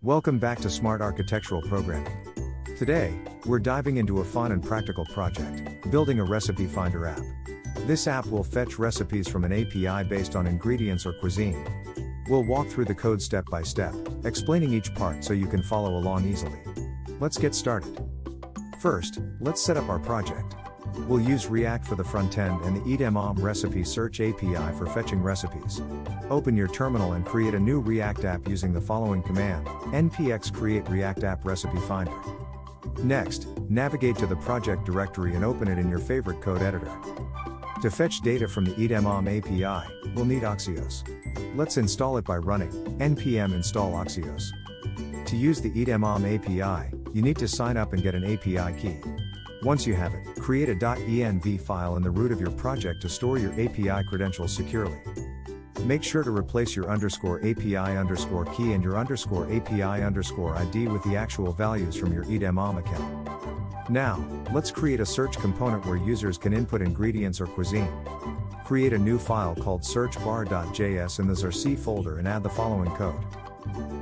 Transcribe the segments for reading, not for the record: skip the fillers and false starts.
Welcome back to Smart Architectural Programming. Today, we're diving into a fun and practical project, building a recipe finder app. This app will fetch recipes from an API based on ingredients or cuisine. We'll walk through the code step by step, explaining each part so you can follow along easily. Let's get started. First, let's set up our project. We'll use React for the front end and the edamame recipe search API for fetching recipes. Open your terminal and create a new React app using the following command, npx create React app recipe finder. Next, navigate to the project directory and open it in your favorite code editor. To fetch data from the edamame API, we'll need Axios. Let's install it by running npm install Axios. To use the edamame API, you need to sign up and get an API key. Once you have it, create a .env file in the root of your project to store your API credentials securely. Make sure to replace your _API_ key and your _API_ ID with the actual values from your edamame account. Now, let's create a search component where users can input ingredients or cuisine. Create a new file called searchbar.js in the zrc folder and add the following code.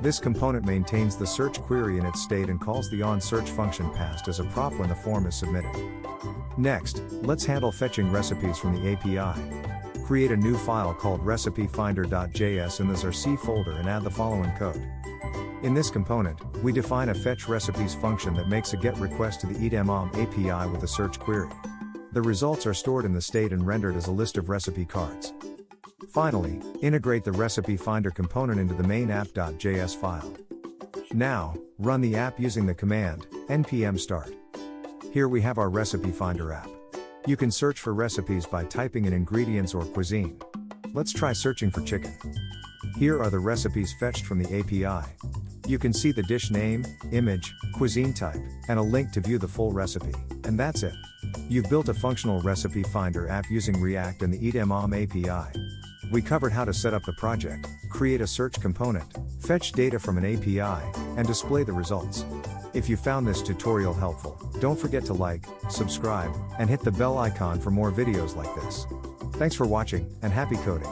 This component maintains the search query in its state and calls the onSearch function passed as a prop when the form is submitted. Next, let's handle fetching recipes from the API. Create a new file called recipefinder.js in the zrc folder and add the following code. In this component, we define a fetch recipes function that makes a GET request to the edamame API with a search query. The results are stored in the state and rendered as a list of recipe cards. Finally, integrate the recipe finder component into the main app.js file. Now, run the app using the command npm start. Here we have our recipe finder app. You can search for recipes by typing in ingredients or cuisine. Let's try searching for chicken. Here are the recipes fetched from the API. You can see the dish name, image, cuisine type, and a link to view the full recipe. And that's it. You've built a functional recipe finder app using React and the edamame API. We covered how to set up the project, create a search component, fetch data from an API, and display the results. If you found this tutorial helpful, don't forget to like, subscribe, and hit the bell icon for more videos like this. Thanks for watching, and happy coding!